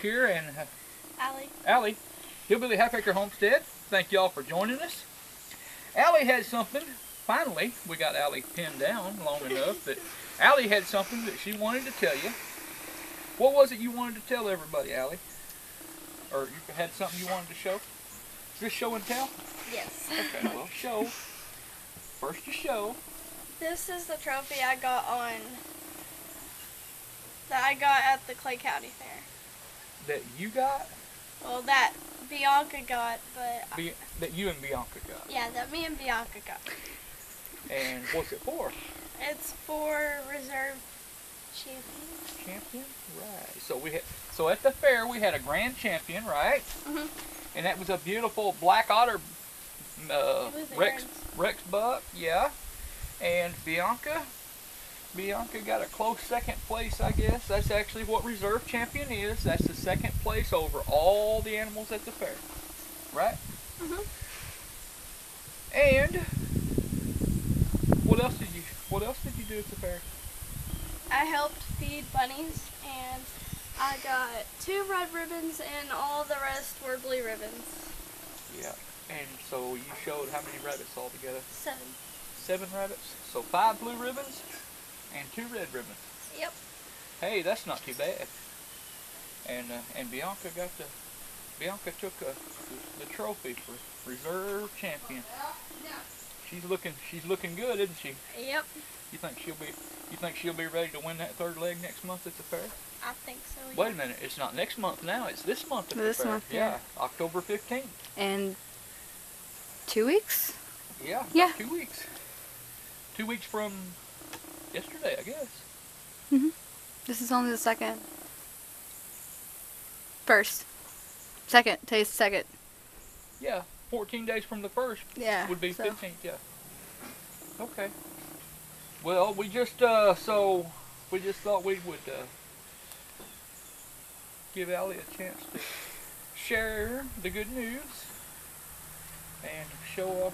here and Allie. Hillbilly Half-Acre Homestead. Thank y'all for joining us. Allie had something. Finally, we got Allie pinned down long enough that Allie had something that she wanted to tell you. What was it you wanted to tell everybody, Allie? Or you had something you wanted to show? Is this show and tell? Yes. Okay, well, show. First you show. This is the trophy I got at the Clay County Fair. That you got? Well, that Bianca got, but... that you and Bianca got? Yeah, that me and Bianca got. And what's it for? It's for reserve champion. Champion? Right. So at the fair we had a grand champion, right? Mhm. And that was a beautiful black otter Rex buck, yeah. And Bianca got a close second place, I guess. That's actually what reserve champion is. That's the second place over all the animals at the fair, right? Mhm. And what else did you do at the fair? I helped feed bunnies, and I got 2 red ribbons, and all the rest were blue ribbons. Yeah. And so you showed how many rabbits altogether? 7. 7 rabbits. So 5 blue ribbons and 2 red ribbons. Yep. Hey, that's not too bad. And Bianca took the trophy for reserve champion. She's looking good, isn't she? Yep. You think she'll be ready to win that 3rd leg next month at the fair? I think so. Yeah. Wait a minute, it's not next month now, it's this month at the This fair. month, yeah. October 15th. And 2 weeks? Yeah. Yeah. 2 weeks. 2 weeks from yesterday, I guess. Mhm. This is only the second. First. Second. Today's the second. Yeah. 14 days from the first. Yeah. Would be so. 15th. Yeah. Okay. Well, we just thought we would give Allie a chance to share the good news and show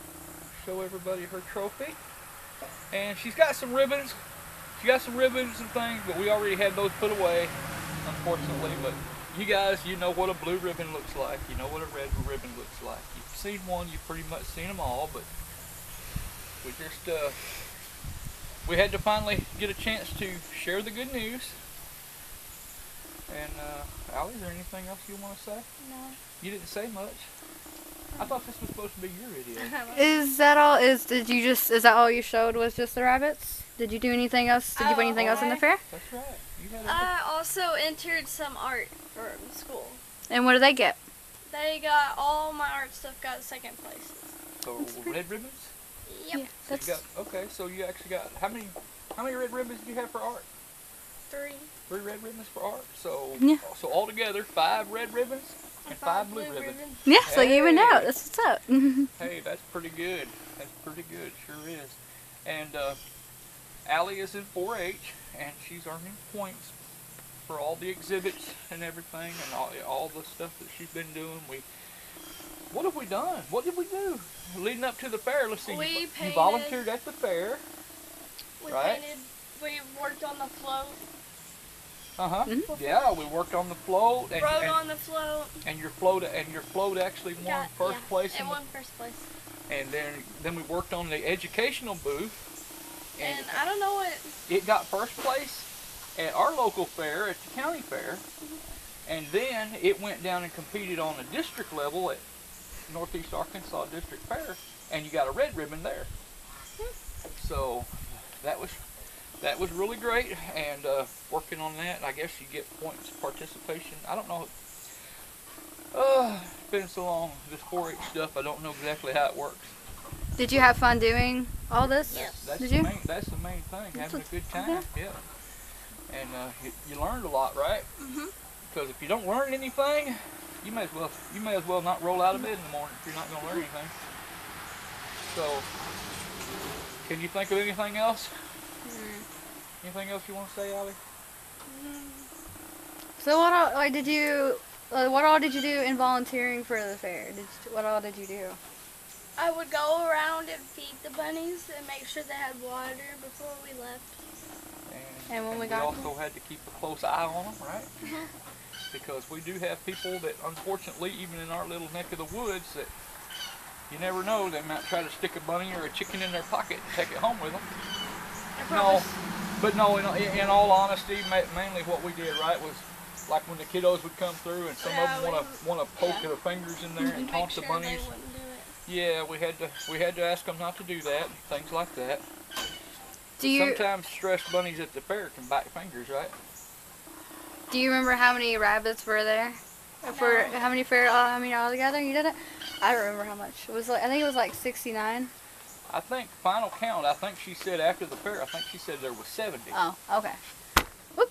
everybody her trophy. And she's got some ribbons. She got some ribbons and things, but we already had those put away, unfortunately. But you guys, you know what a blue ribbon looks like. You know what a red ribbon looks like. You've seen one. You've pretty much seen them all. But we had to finally get a chance to share the good news. And Allie, is there anything else you want to say? No. You didn't say much. I thought this was supposed to be your video. Is that all? Is that all you showed was just the rabbits? Did you do anything else? Did you put anything else in the fair? That's right. You had I also entered some art from school. And what did they get? They got all my art stuff got 2nd places. So red ribbons? Yep. Yeah, So you got, okay, so you actually got how many red ribbons do you have for art? 3. 3 red ribbons for art. So Yeah. so altogether 5 red ribbons and 5 blue ribbons. Yeah, so you even Hey. out. That's what's up. Hey, that's pretty good. That's pretty good, sure is. And Allie is in 4-H, and she's earning points for all the exhibits and everything, and all the stuff that she's been doing. What have we done? What did we do leading up to the fair? Let's see. You volunteered at the fair. We Right. painted. We worked on the float. Yeah, we worked on the float and Rode on the float. and your float actually won first place. It won first place. And then we worked on the educational booth. And I don't know what. It got first place at our local fair, at the county fair. And then it went down and competed on the district level at Northeast Arkansas District Fair, and you got a red ribbon there. So that was really great, and working on that, I guess you get points participation. I don't know. It's been so long, this 4-H stuff, I don't know exactly how it works. Did you have fun doing all this? Yes. That's Did the you? That's the main thing, having a good time. Yeah. And you learned a lot, right? Mhm. Because if you don't learn anything, you may as well not roll out of bed in the morning if you're not going to learn anything. So, can you think of anything else? Anything else you want to say, Allie? So what all did you do in volunteering for the fair? What all did you do? I would go around and feed the bunnies and make sure they had water before we left. And when we we got also had to keep a close eye on them, right? because we do have people that, unfortunately, even in our little neck of the woods, that you never know, they might try to stick a bunny or a chicken in their pocket and take it home with them. No, but no, in all honesty, mainly what we did, right, was like when the kiddos would come through and some of them want to poke their fingers in there and taunt the bunnies. Yeah, we had to ask them not to do that, things like that. Sometimes stressed bunnies at the fair can bite fingers, right? Do you remember how many rabbits were there? For how many altogether? You did it? I don't remember how much. It was like, I think it was like 69. I think final count, I think she said after the fair, I think she said there was 70. Oh, okay. Whoop.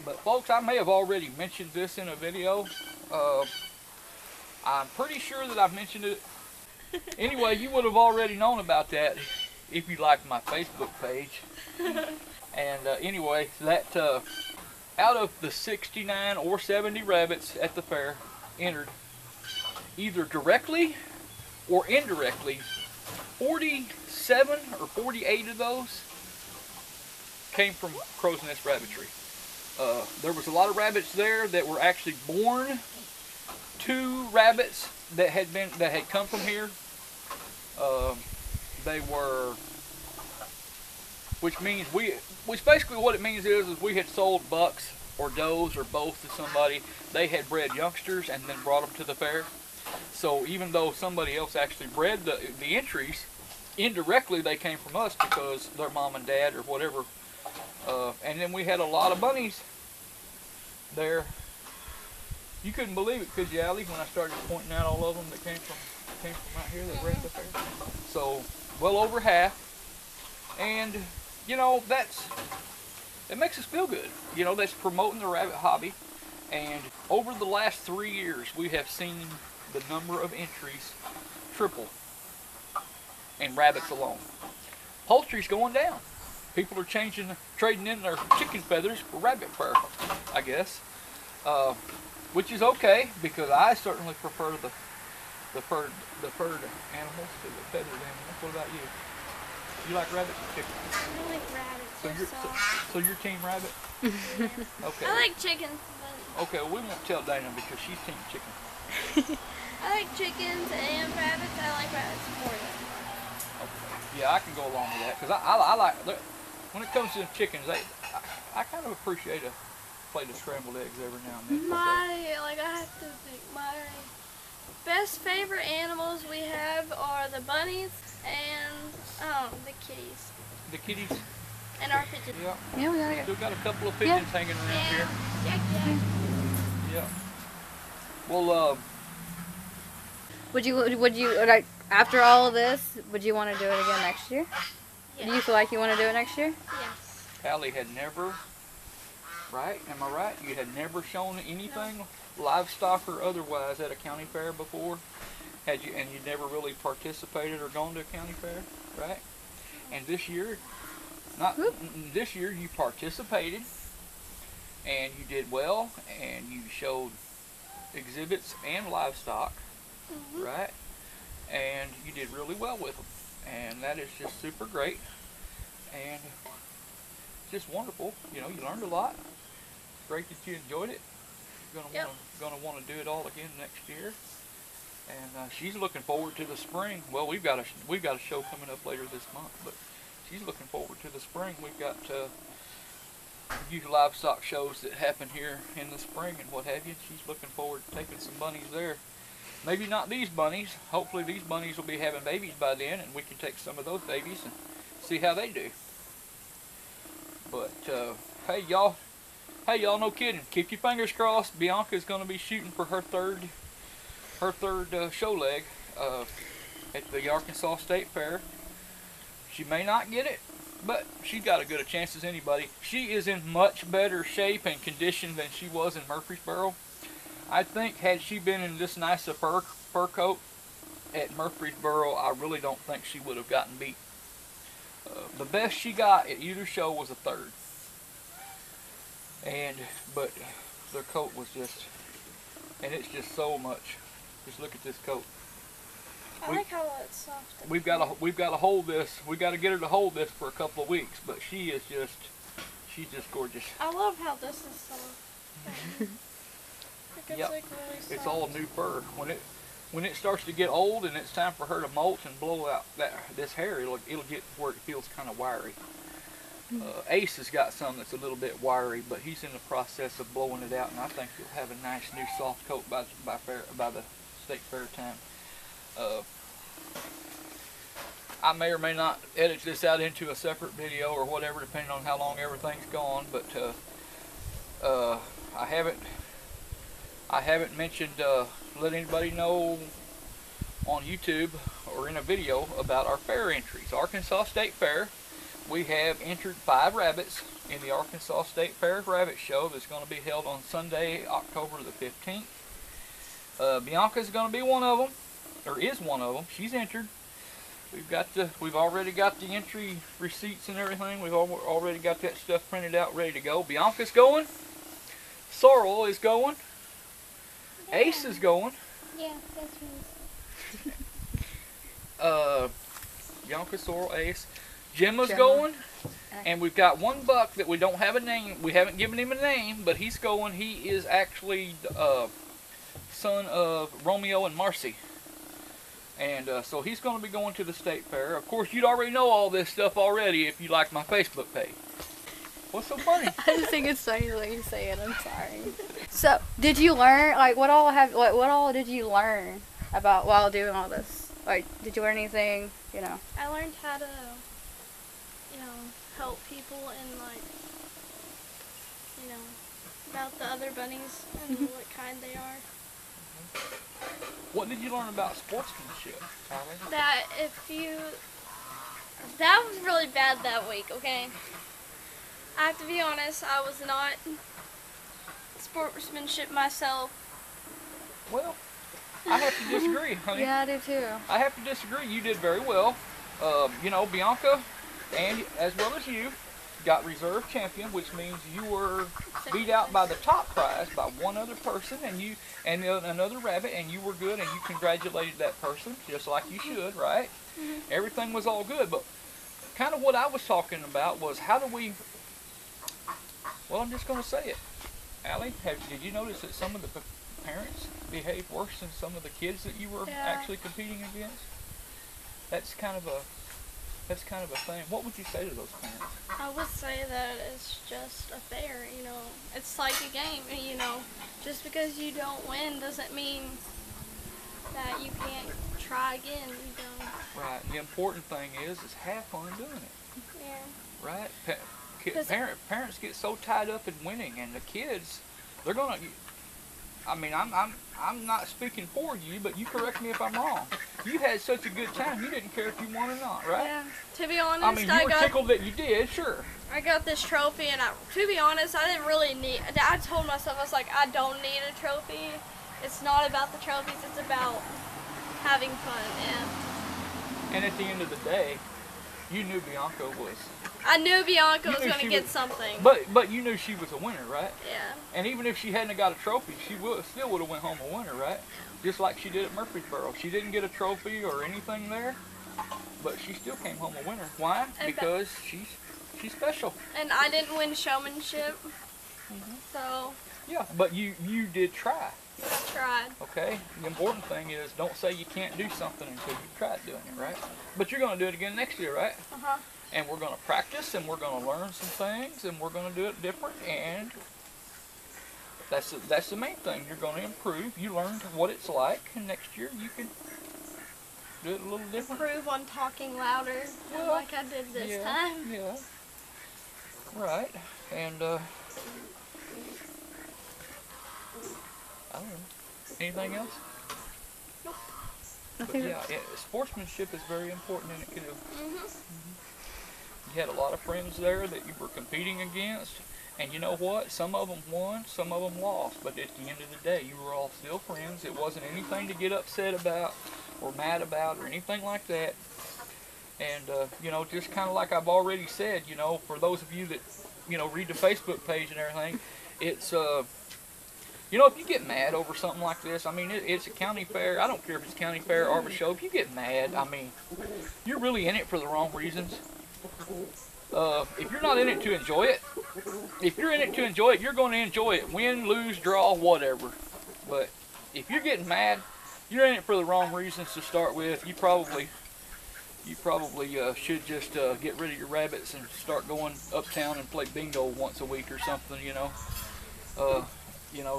But folks, I may have already mentioned this in a video. I'm pretty sure that I've mentioned it. Anyway, you would have already known about that if you liked my Facebook page. And anyway, that out of the 69 or 70 rabbits at the fair entered, either directly or indirectly, 47 or 48 of those came from Crow's Nest Rabbitry. There was a lot of rabbits there that were actually born to rabbits that had come from here. They were, which basically what it means is we had sold bucks or does or both to somebody. They had bred youngsters and then brought them to the fair. So even though somebody else actually bred the entries, indirectly they came from us because their mom and dad or whatever. And then we had a lot of bunnies there. You couldn't believe it, could you, Allie, when I started pointing out all of them that came from out here that bred the fair? So well over half. And you know, it makes us feel good. You know, that's promoting the rabbit hobby. And over the last 3 years, we have seen the number of entries triple in rabbits alone. Poultry's going down. People are trading in their chicken feathers for rabbit fur, I guess. Which is okay, because I certainly prefer the furred animals to the feathered animals. What about you? You like rabbits or chickens? I like rabbits. So you're team rabbit? Okay. I like chickens. Okay, well, we won't tell Dana because she's team chicken. I like chickens and rabbits. I like rabbits more than. Okay. Yeah, I can go along with that because I like, when it comes to chickens, I kind of appreciate a plate of scrambled eggs every now and then. I have to think. My best favorite animals we have are the bunnies and the kitties. The kitties? And our pigeons. Yeah. Yeah, we got it. Still got a couple of pigeons hanging around here. Yeah. Yeah. Well, would you like, after all of this, would you want to do it again next year? Yes. Do you feel like you want to do it next year? Yes. Allie had never, right? Am I right? You had never shown anything, livestock or otherwise, at a county fair before? And you never really participated or gone to a county fair, right? And this year, this year you participated, and you did well, and you showed exhibits and livestock, right? And you did really well with them, and that is just super great, and just wonderful. You know, you learned a lot. It's great that you enjoyed it. You're gonna want to do it all again next year. And she's looking forward to the spring. Well, we've got a show coming up later this month, but she's looking forward to the spring. We've got youth livestock shows that happen here in the spring and what have you. She's looking forward to taking some bunnies there. Maybe not these bunnies. Hopefully these bunnies will be having babies by then, and we can take some of those babies and see how they do. But hey y'all, no kidding. Keep your fingers crossed. Bianca's going to be shooting for her third show leg at the Arkansas State Fair. She may not get it, but she's got as good a chance as anybody. She is in much better shape and condition than she was in Murfreesboro. I think had she been in this nice a fur coat at Murfreesboro, I really don't think she would have gotten beat. The best she got at either show was a third. But their coat was just, and it's just so much. Just look at this coat. I like how it's soft. We've got to hold this. We got to get her to hold this for a couple of weeks. But she's just gorgeous. I love how this is soft. It's Yep. like really soft. It's all new fur. When it starts to get old and it's time for her to molt and blow out this hair, it'll get where it feels kind of wiry. Ace has got some that's a little bit wiry, but he's in the process of blowing it out, and I think he'll have a nice new soft coat by the state fair time. I may or may not edit this out into a separate video or whatever, depending on how long everything's gone. But I haven't mentioned let anybody know on YouTube or in a video about our fair entries. Arkansas State Fair. We have entered 5 rabbits in the Arkansas State Fair Rabbit Show that's going to be held on Sunday, October the 15th. Bianca's going to be one of them, or is one of them. She's entered. We've already got the entry receipts and everything. We've already got that stuff printed out, ready to go. Bianca's going. Sorrel is going. Yeah. Ace is going. Yeah, that's right. Bianca, Sorrel, Ace. Gemma's Gemma. going. And we've got one buck that we don't have a name. We haven't given him a name, but he's going. He is actually son of Romeo and Marcy. And so he's going to be going to the state fair. Of course, you'd already know all this stuff already if you like my Facebook page. What's so funny? I just think it's funny the way you say it. I'm sorry. So, did you learn, like, what all did you learn about while doing all this? Like, did you learn anything, you know? I learned how to, help people and, like, about the other bunnies and what kind they are. What did you learn about sportsmanship, Tyler? That was really bad that week, okay? I have to be honest, I was not sportsmanship myself. Well, I have to disagree, honey. Yeah, I do too. I have to disagree. You did very well. Bianca, and as well as you, got reserve champion, which means you were beat out by the top prize by one other person, and another rabbit, and you were good, and you congratulated that person, just like you should, right? Mm-hmm. Everything was all good, but kind of what I was talking about was how do we, well, I'm just going to say it. Allie, did you notice that some of the parents behaved worse than some of the kids that you were actually competing against? That's kind of a thing. What would you say to those parents? I would say that it's just a fair, It's like a game, Just because you don't win doesn't mean that you can't try again, Right. The important thing is have fun doing it. Yeah. Right? Parents get so tied up in winning, and the kids, they're gonna. I mean, I'm not speaking for you, but you correct me if I'm wrong. You had such a good time, you didn't care if you won or not, right? Yeah. To be honest, I mean, you were tickled that you did, sure. I got this trophy, and to be honest, I didn't really need. I told myself, I was like, I don't need a trophy. It's not about the trophies. It's about having fun. Yeah. And at the end of the day, you knew Bianca was. I knew Bianca was going to get something. But you knew she was a winner, right? Yeah. And even if she hadn't got a trophy, she still would have went home a winner, right? Just like she did at Murfreesboro. She didn't get a trophy or anything there, but she still came home a winner. Why? Because she's special. And I didn't win showmanship, so. Yeah, but you did try. I tried. Okay? The important thing is don't say you can't do something until you've tried doing it, right? But you're going to do it again next year, right? Uh-huh. And we're going to practice, and we're going to learn some things, and we're going to do it different, and that's the main thing. You're going to improve. You learned what it's like, and next year you can do it a little different. Improve on talking louder, like I did this time. Yeah. Right. And, I don't know. Anything else? Nope. But yeah, sportsmanship is very important in a canoe. You had a lot of friends there that you were competing against, and you know what? Some of them won, some of them lost, but at the end of the day, you were all still friends. It wasn't anything to get upset about or mad about or anything like that. And, just kind of like I've already said, for those of you that, read the Facebook page and everything, it's, if you get mad over something like this, I mean, it's a county fair. I don't care if it's county fair or a show. If you get mad, I mean, you're really in it for the wrong reasons. If you're not in it to enjoy it, if you're in it to enjoy it, you're going to enjoy it. Win, lose, draw, whatever. But if you're getting mad, you're in it for the wrong reasons to start with. You probably should just get rid of your rabbits and start going uptown and play bingo once a week or something, you know.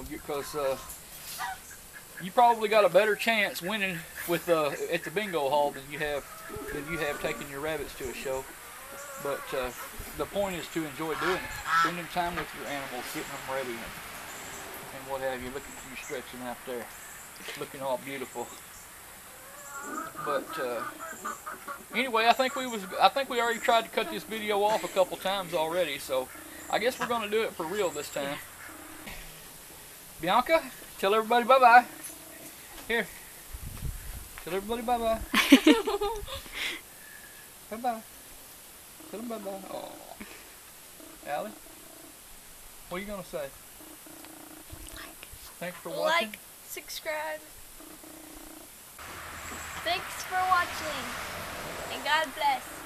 Because you probably got a better chance winning with at the bingo hall than you have taking your rabbits to a show. But the point is to enjoy doing it, spending time with your animals, getting them ready and what have you. Look at you stretching out there, looking all beautiful. But anyway, I think we already tried to cut this video off a couple times already, so I guess we're gonna do it for real this time. Bianca, tell everybody bye-bye. Here. Tell everybody bye-bye. Bye-bye. Tell them bye-bye. Oh. Allie, what are you gonna say? Thanks for watching. Like, subscribe. Thanks for watching, and God bless.